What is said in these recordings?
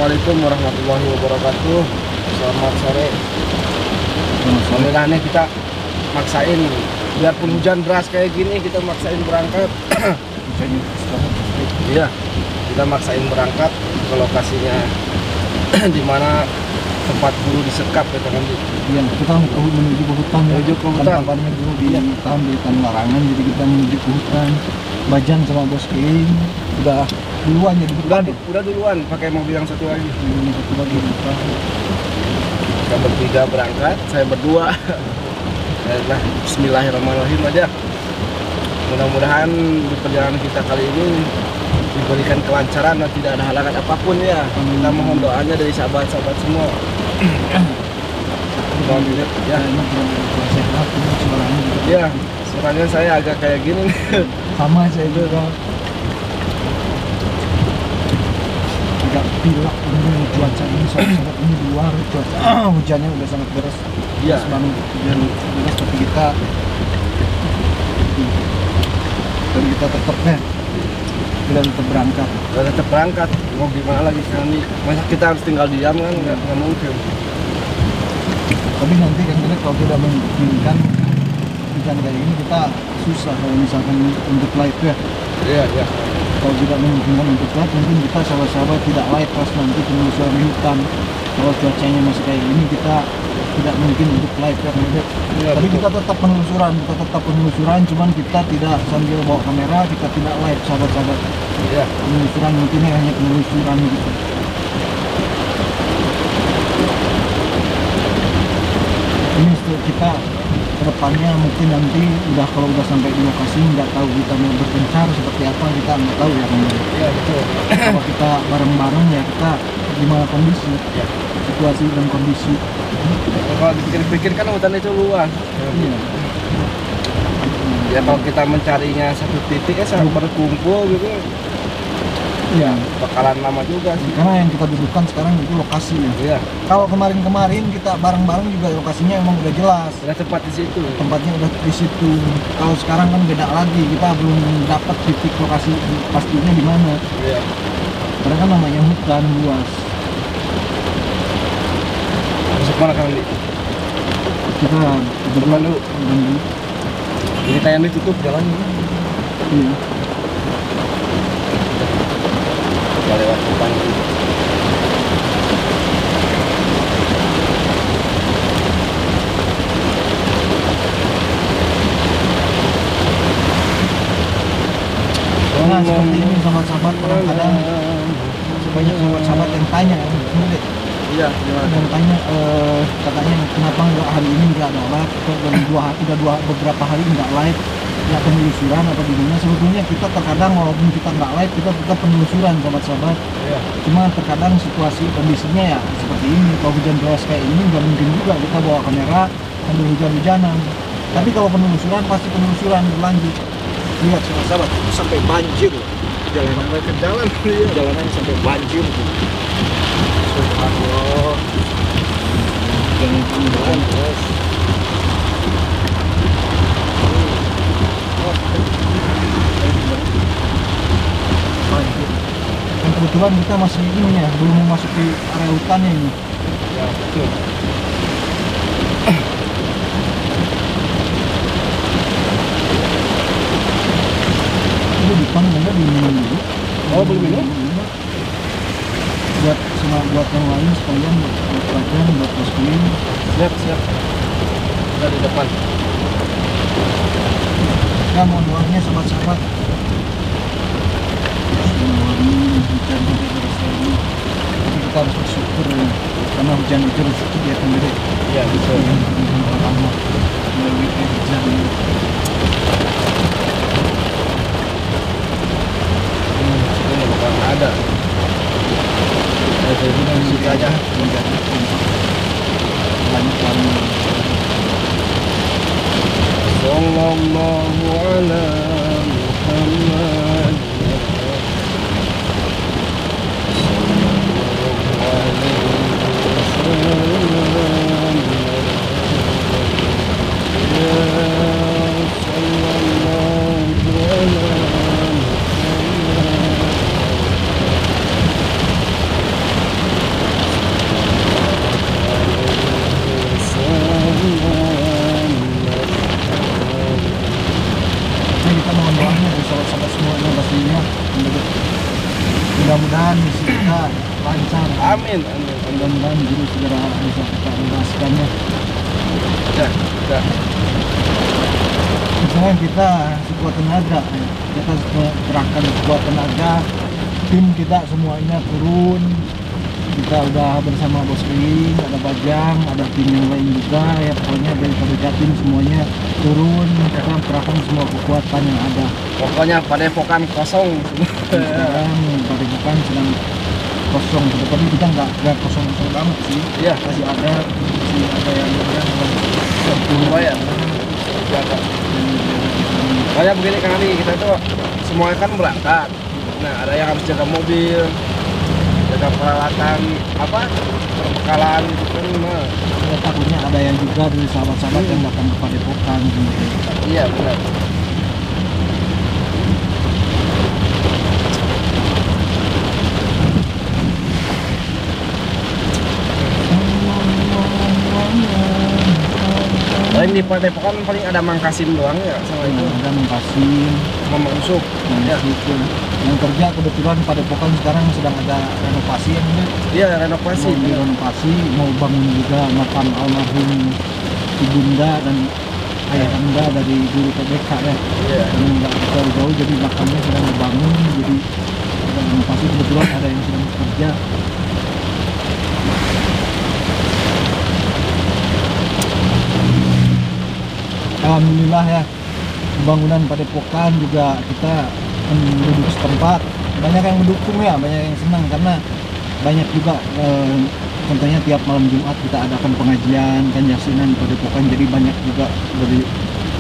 Assalamualaikum warahmatullahi wabarakatuh. Selamat sore. Alhamdulillah nih kita maksain, biarpun hujan deras kayak gini kita maksain berangkat. Iya, kita maksain berangkat ke lokasinya di mana tempat guru disekap ya kan. Iya, kita menuju ke hutan. Menuju ke hutan. Kabarnya guru ditahan di hutan larangan, jadi kita menuju ke hutan. Bajan sama bos Keing udah duluan jadi udah duluan pakai mobil yang satu lagi. Satu lagi kita bertiga berangkat, saya berdua. Nah, bismillahirrahmanirrahim aja. Mudah-mudahan di perjalanan kita kali ini diberikan kelancaran dan tidak ada halangan apapun ya. Kita mohon doanya dari sahabat-sahabat semua. Ya, suaranya saya agak kayak gini. Sama saya juga. Agak pilek ini cuaca ini, saat-saat ini di luar cuaca hujannya udah sangat deras. Iya. Banget hujan deras seperti kita. Dan kita tetap berangkat. Kita tetap berangkat. Mau gimana lagi sekarang nih? Masa kita harus tinggal diam kan? Nggak mungkin. Tapi nanti kan kalau tidak memungkinkan hujan kayak ini kita susah kalau misalkan untuk live ya. Iya, iya. Kalau tidak memungkinkan untuk live, mungkin kita sahabat-sahabat tidak live pas nanti penelusuran di hutan. Kalau cuacanya masih kayak gini kita tidak mungkin untuk live ya. Ya, tapi betul. kita tetap penelusuran, cuman kita tidak sambil bawa kamera, kita tidak live sahabat-sahabat. Iya. Penelusuran mungkin hanya penelusuran gitu. Ini kita kedepannya mungkin nanti kalau udah sampai di lokasi nggak tahu kita mau berpencar seperti apa, kita nggak tahu ya kan. Iya, betul. Kalau kita bareng-bareng ya kita gimana kondisi, Ya. situasi dan kondisi. Kalau dipikir-pikir kan hutan itu luas. Iya. Ya kalau kita mencarinya satu titik ya sampai berkumpul gitu, Iya. bakalan lama juga sih. Karena yang kita dudukan sekarang itu lokasi ya. Iya. Kalau kemarin kita bareng-bareng juga lokasinya emang udah jelas. Udah tepat di situ. Tempatnya udah di situ. Kalau sekarang kan beda lagi, kita belum dapat titik lokasi pastinya di mana. Iya. Karena kan namanya hutan luas. Masuk mana Kang Li? Kita Depan dulu. Ini kayak ditutup jalannya. Iya. Kita lewat depan dulu. Nah seperti ini sahabat-sahabat, kadang-kadang banyak sahabat-sahabat yang tanya sebenarnya. Iya, gimana? Dan tanya katanya kenapa nggak hari ini nggak ada live, udah beberapa hari nggak live, nggak penelusuran apa gimana. Sebetulnya kita terkadang walaupun kita nggak live kita tetap penelusuran sahabat-sahabat. Iya. Cuma terkadang situasi kondisinya ya seperti ini. Kalau hujan deras kayak ini nggak mungkin juga kita bawa kamera sambil hujan-hujanan. Tapi kalau penelusuran pasti penelusuran berlanjut. Lihat sahabat, itu sampai banjir. Jalan ke jalan. Jalanannya sampai banjir. Subhanallah. Jangan jalan terus. Dan kebetulan kita masih ini ya, belum memasuki area hutannya ini. Ya, betul. Itu depan ada diminum dulu. Oh, belum minum? Buat yang lain sekalian, buat Bajan, buat Bos Keing. Siap, siap. Kita di depan. Ya mohon doanya sahabat-sahabat. Hujan deras lagi. Tapi kita harus bersyukur ya. Karena hujan itu rezeki dia kan gede. Iya, betul. Lama melalui hujan. Ini bukan ada. Jadi di situ aja banyak banget. Sallallahu ala Muhammad. Amin, amin, amin. Mudah-mudahan guru segera bisa kita bebaskannya. Ya, ya. Misalnya kita sekuat tenaga, ya. Kita kerahkan sekuat tenaga, tim kita semuanya turun. Kita udah bersama Bos Ring, ada Bajang, ada tim yang lain juga ya, pokoknya dari Jatim semuanya turun, kita kerahkan semua kekuatan yang ada. Pokoknya padepokan kosong. Sekarang padepokan sedang kosong, tapi kita nggak kosong-kosong banget sih. Iya. Masih ada yang Oh ya. Jaga. Kayak begini kan nih, kita tuh semuanya kan berangkat. Nah, ada yang harus jaga mobil, jaga peralatan apa, perbekalan gitu kan. Nah, ya, takutnya ada yang juga dari sahabat-sahabat yang datang ke padepokan gitu. iya benar. Paling di padepokan paling ada Mang Kasim doang ya sama itu. Ada mengkasih Sama Mang Usuk. Ya. yang kerja kebetulan padepokan sekarang sedang ada renovasi ya, Iya, renovasi. mau direnovasi, mau bangun juga makam almarhum ibunda dan ayahanda dari guru PBK ya. Iya. Karena nggak jauh-jauh, jadi makamnya sedang dibangun, jadi ada renovasi, kebetulan ada yang sedang bekerja. Alhamdulillah ya, pembangunan padepokan juga kita menduduk setempat, banyak yang mendukung ya, banyak yang senang karena banyak juga contohnya tiap malam Jumat kita adakan pengajian kan yasinan di padepokan, jadi banyak juga dari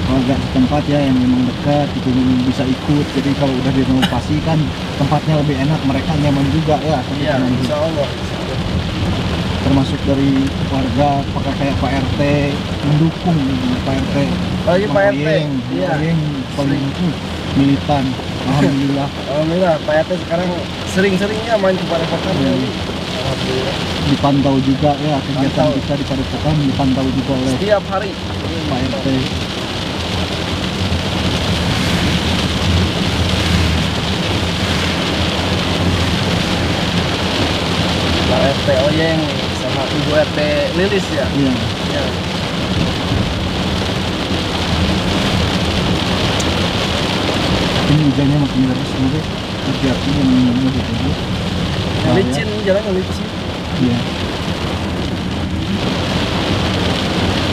warga setempat ya yang memang dekat itu yang bisa ikut, jadi kalau udah direnovasi kan tempatnya lebih enak, mereka nyaman juga ya. Iya, insya Allah. Termasuk dari warga pakai kayak Pak RT mendukung Pak RT. Oh iya, Pak RT. Iya. Iya. Paling militan. Alhamdulillah. Alhamdulillah, Pak RT sekarang sering-seringnya main ke padepokan. Iya. Alhamdulillah. Dipantau juga ya kegiatan Pantau. kita di padepokan, dipantau juga oleh Setiap hari. Pak RT. Pak RT Oyeng sama Ibu RT Lilis ya. Iya. Iya. Ini hujannya makin deras juga. Hati-hati yang minumnya gitu. Licin, jalan licin. Iya.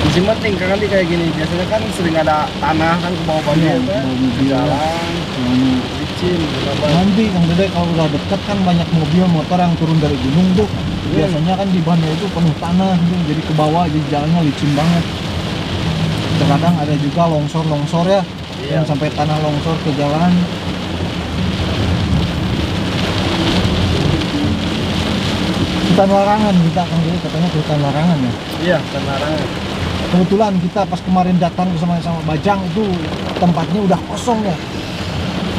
Musim penting kan nanti kayak gini. Biasanya kan sering ada tanah kan ke bawah Iya, banjir kan. bawa mobil. Jalan Semuanya. licin, berapa. Nanti Kang Dede kalau udah dekat kan banyak mobil motor yang turun dari gunung tuh. Biasanya kan di bannya itu penuh tanah gitu, jadi ke bawah, jadi jalannya licin banget. Terkadang ada juga longsor ya, Iya. yang sampai tanah longsor ke jalan. Hutan larangan kita Kang Dede, katanya ke hutan larangan ya. Iya, larangan. Kebetulan kita pas kemarin datang bersama Bajang itu tempatnya udah kosong ya.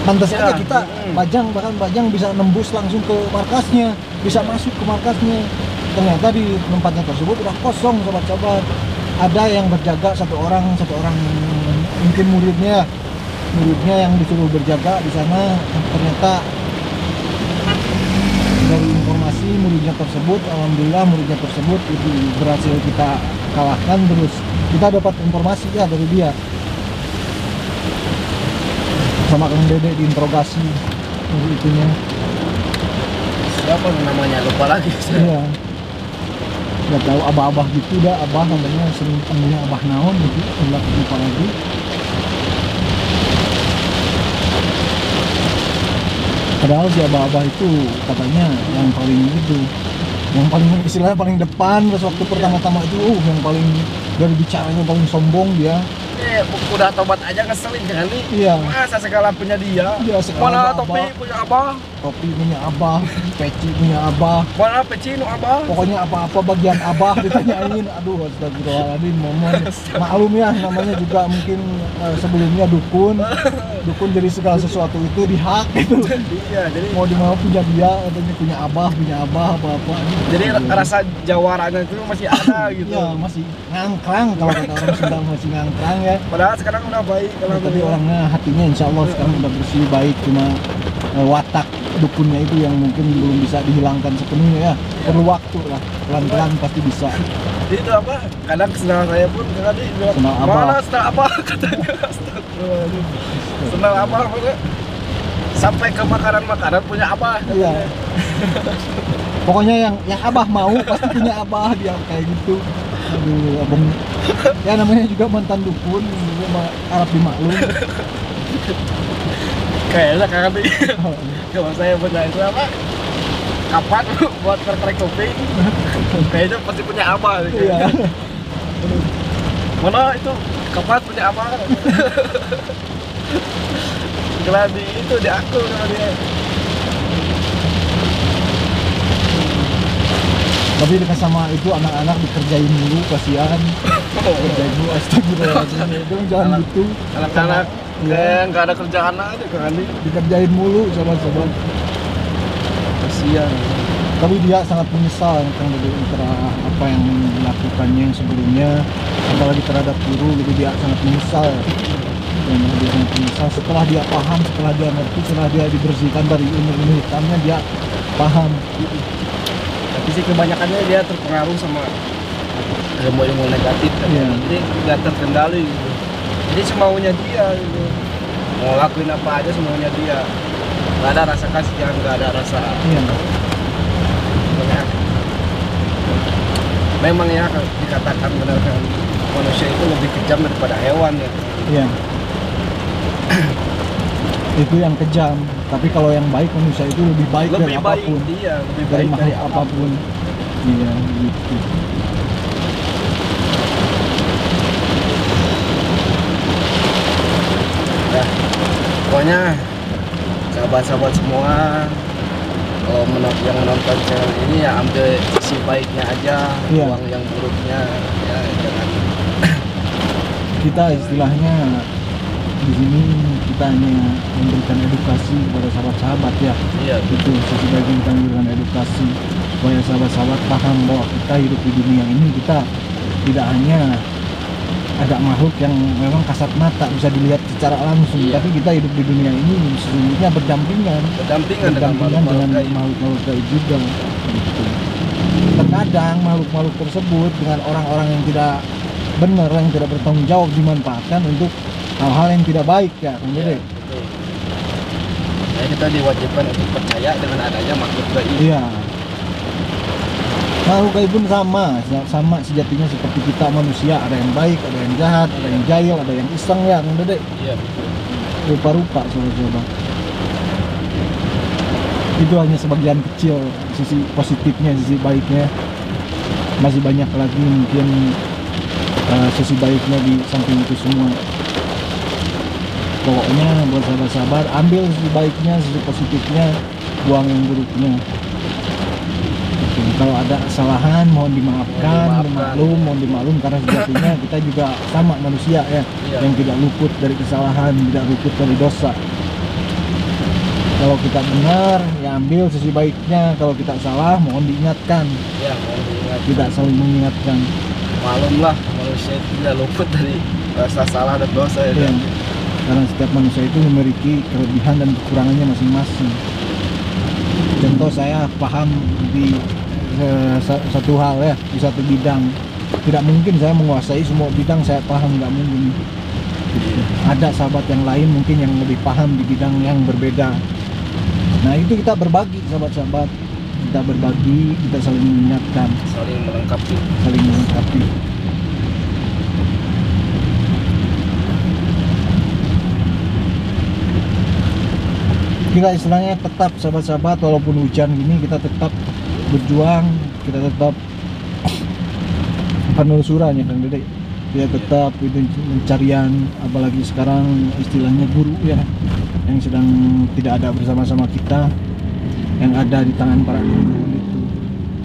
Pantas Iya. aja kita bahkan Bajang bisa nembus langsung ke markasnya, bisa masuk ke markasnya. Ternyata di tempatnya tersebut udah kosong sobat-sobat. Ada yang berjaga satu orang mungkin muridnya yang disuruh berjaga di sana. Ternyata dari informasi muridnya tersebut, alhamdulillah muridnya tersebut itu berhasil kita kalahkan, terus kita dapat informasi ya dari dia sama Kang Dede diinterogasi itunya. Siapa namanya? Lupa lagi. Iya, nggak tahu, abah-abah gitu dah, abah namanya, sering panggilnya abah naon gitu, nggak lupa lagi. Padahal si abah-abah itu katanya yang paling gitu, yang paling istilahnya paling depan pas waktu pertama-tama itu, yang paling dari bicaranya paling sombong dia. Udah tobat aja ngeselin jangan nih. Iya. Masa segala punya dia. Iya, segala Mana topi abah. punya abah. Topi punya abah, peci punya abah, Mana peci nu abah. pokoknya apa-apa bagian abah ditanyain. Aduh, astagfirullahaladzim, momen. Maklum ya, namanya juga mungkin sebelumnya dukun jadi segala sesuatu itu dihak gitu. Iya, jadi Mau dimau punya dia, katanya punya abah apa-apa. jadi rasa jawaranya itu masih ada gitu. Iya, masih ngangkrang, kalau kata orang Sunda masih ngangkrang ya. Padahal sekarang udah baik kalau Tapi orangnya hatinya insya Allah sekarang udah bersih baik, cuma watak dukunnya itu yang mungkin belum bisa dihilangkan sepenuhnya ya. Perlu waktu lah, pelan-pelan pasti bisa. Itu apa? Kadang senang saya pun tadi bilang, Senang apa? mana senang apa katanya. Astagfirullahaladzim. Senang apa? Maksudnya, sampai ke makanan punya apa? Iya. Pokoknya yang abah mau pasti punya abah dia kayak gitu. Aduh, abang. Ya namanya juga mantan dukun, harap dimaklum. Kayaknya kakak nih. Kalau saya punya itu apa? Kapan buat kerek kuping? Kayaknya pasti punya apa? Iya. Mana itu kapan punya apa? Geladi itu di aku sama dia. Tapi dengan sama itu anak-anak dikerjain dulu, kasihan. Kerjain dulu, astagfirullahaladzim. Itu jangan gitu. Anak-anak Ya, nggak ada kerjaan aja kan nih. dikerjain mulu sobat-sobat. Kasihan. Tapi dia sangat menyesal tentang apa yang dilakukannya yang sebelumnya, apalagi terhadap guru. Jadi dia sangat menyesal. Dan dia sangat menyesal setelah dia paham, setelah dia ngerti, setelah dia dibersihkan dari ilmu-ilmu hitamnya, dia paham. Tapi sih kebanyakannya dia terpengaruh sama ilmu-ilmu negatif kan. Iya. Jadi nggak terkendali gitu. Jadi semaunya dia gitu. Mau lakuin apa aja semaunya dia. Nggak ada rasa kasihan, nggak ada rasa. Iya. Memang ya dikatakan benar kan manusia itu lebih kejam daripada hewan ya. Iya. Itu yang kejam. Tapi kalau yang baik, manusia itu lebih baik dari Lebih baik apapun. dia, lebih Dari baik dari makhluk apapun. Iya, gitu. Ya, pokoknya sahabat-sahabat semua kalau yang menonton channel ini ya ambil sisi baiknya aja, Iya. buang yang buruknya ya jangan. Kita istilahnya di sini kita hanya memberikan edukasi kepada sahabat-sahabat ya. Iya, Itu sisi baik kita memberikan edukasi supaya sahabat-sahabat paham bahwa kita hidup di dunia ini, kita tidak hanya ada makhluk yang memang kasat mata bisa dilihat secara langsung, Iya. tapi kita hidup di dunia ini sesungguhnya berdampingan berdampingan dengan dengan makhluk-makhluk gaib. makhluk-makhluk gaib juga gitu. Terkadang makhluk-makhluk tersebut dengan orang-orang yang tidak benar, yang tidak bertanggung jawab, dimanfaatkan untuk hal-hal yang tidak baik ya Kang Iya, Dede. betul. Nah, kita diwajibkan untuk percaya dengan adanya makhluk gaib. Iya. Makhluk gaib pun sama sejatinya seperti kita manusia, ada yang baik, ada yang jahat, ada yang jahil, ada yang iseng ya Kang Dede. Iya, betul. Rupa-rupa sobat-sobat. Itu hanya sebagian kecil sisi positifnya, sisi baiknya. Masih banyak lagi mungkin sisi baiknya di samping itu semua. Pokoknya buat sahabat-sahabat, ambil sisi baiknya, sisi positifnya, buang yang buruknya. Oke, kalau ada kesalahan mohon dimaafkan, mohon dimaklum karena sejatinya kita juga sama manusia ya, Iya. yang tidak luput dari kesalahan, tidak luput dari dosa. Kalau kita benar, ya ambil sisi baiknya. Kalau kita salah, mohon diingatkan. Ya, mohon diingat. Kita saling mengingatkan. Malumlah manusia itu tidak luput dari rasa salah dan dosa ya. Ya. Karena setiap manusia itu memiliki kelebihan dan kekurangannya masing-masing. Contoh saya paham di satu hal ya, di satu bidang. Tidak mungkin saya menguasai semua bidang, saya paham, nggak mungkin. Ada sahabat yang lain mungkin yang lebih paham di bidang yang berbeda. Nah itu kita berbagi sahabat-sahabat, kita berbagi, kita saling mengingatkan, Saling melengkapi. saling melengkapi. Kita istilahnya tetap sahabat-sahabat, walaupun hujan gini kita tetap berjuang, kita tetap penelusuran ya Kang Dede. Kita tetap itu pencarian, apalagi sekarang istilahnya guru ya, yang sedang tidak ada bersama-sama kita, yang ada di tangan para guru itu.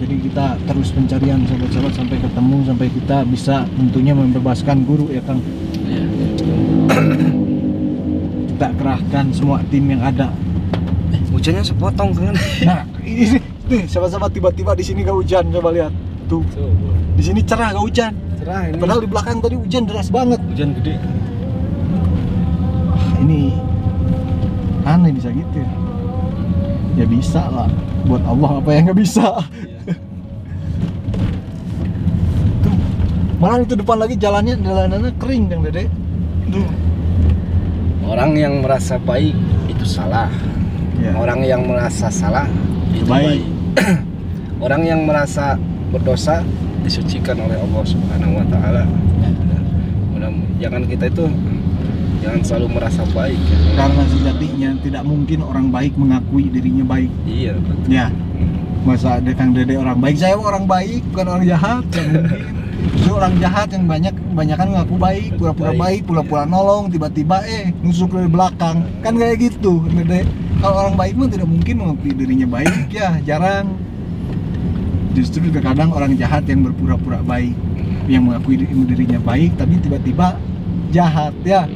Jadi kita terus pencarian sahabat-sahabat sampai ketemu, sampai kita bisa tentunya membebaskan guru ya Kang. Iya. Kita kerahkan semua tim yang ada. Hujannya sepotong kan. Nah, ini nih sahabat-sahabat, tiba-tiba di sini gak hujan, coba lihat. Tuh. Di sini cerah gak hujan. Cerah ini. Padahal di belakang tadi hujan deras banget. Hujan gede. Ini aneh bisa gitu ya. Ya bisa lah, buat Allah apa yang nggak bisa. Tuh, malah itu depan lagi jalanannya kering Kang Dede. Tuh. Orang yang merasa baik itu salah. Ya. Orang yang merasa salah itu Baik. baik. Orang yang merasa berdosa disucikan oleh Allah Subhanahu wa taala. Jangan kita itu jangan selalu merasa baik ya. Karena sejatinya tidak mungkin orang baik mengakui dirinya baik. Iya, betul. Ya, masa ada Kang Dede orang baik, saya orang baik bukan orang jahat. Gak mungkin. Itu orang jahat yang kebanyakan ngaku baik, pura-pura baik, pura-pura nolong, tiba-tiba nusuk dari belakang. Kan kayak gitu, Kang Dede. Kalau orang baik mah tidak mungkin mengakui dirinya baik, ya jarang. Justru kadang orang jahat yang berpura-pura baik, yang mengakui dirinya baik tapi tiba-tiba jahat ya.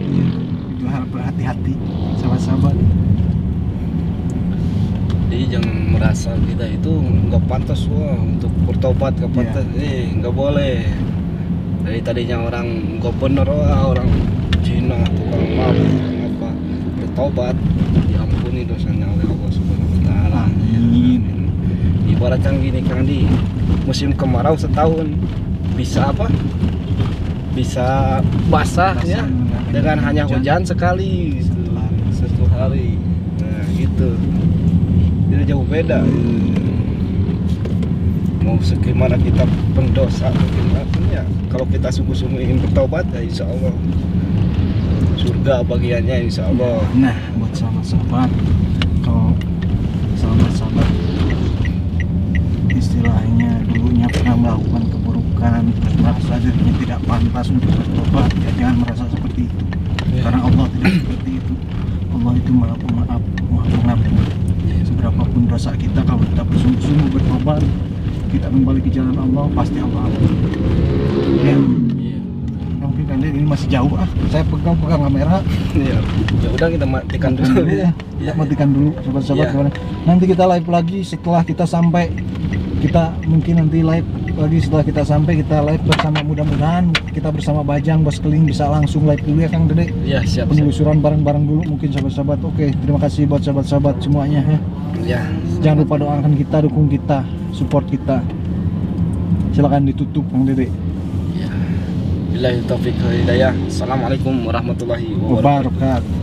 Itu harus berhati-hati, sahabat-sahabat. Jadi jangan merasa kita itu nggak pantas untuk bertobat, nggak pantas, nggak boleh. Dari tadinya orang nggak bener, orang Cina, tukang mabuk, apa bertobat, diampuni dosanya oleh Allah Subhanahu wa taala. Amin. Ibaratkan gini Kang Di, musim kemarau setahun bisa apa? Bisa basah ya dengan hanya hujan sekali satu hari. Nah, gitu. Jadi jauh beda. Mau segimana kita pendosa ya, kalau kita sungguh-sungguh ingin bertobat ya insya Allah surga bagiannya insya Allah. Nah, buat sahabat-sahabat, kalau sahabat-sahabat istilahnya dulunya pernah melakukan keburukan, terus merasa dirinya tidak pantas untuk bertobat, ya jangan merasa seperti itu. Karena Allah tidak seperti itu. Allah itu maha pemaaf, maha pengampun. Seberapapun dosa kita, kalau kita bersungguh-sungguh bertobat, kita kembali ke jalan Allah, pasti Allah ampun. Ya, mungkin kan ini masih jauh saya pegang kamera. Ya udah kita matikan dulu. Kita matikan dulu, sahabat-sahabat. Nanti kita live lagi setelah kita sampai. Kita mungkin nanti live lagi setelah kita sampai, kita live bersama, mudah-mudahan kita bersama Bajang Bos Keling bisa langsung live dulu ya Kang Dede. Ya, siap. Penelusuran bareng-bareng dulu mungkin sahabat-sahabat. Oke, terima kasih buat sahabat-sahabat semuanya ya. Ya. Jangan lupa doakan kita, dukung kita, support kita. Silakan ditutup Kang Dede. Ya. Billahi taufiq wal hidayah. Assalamualaikum warahmatullahi wabarakatuh.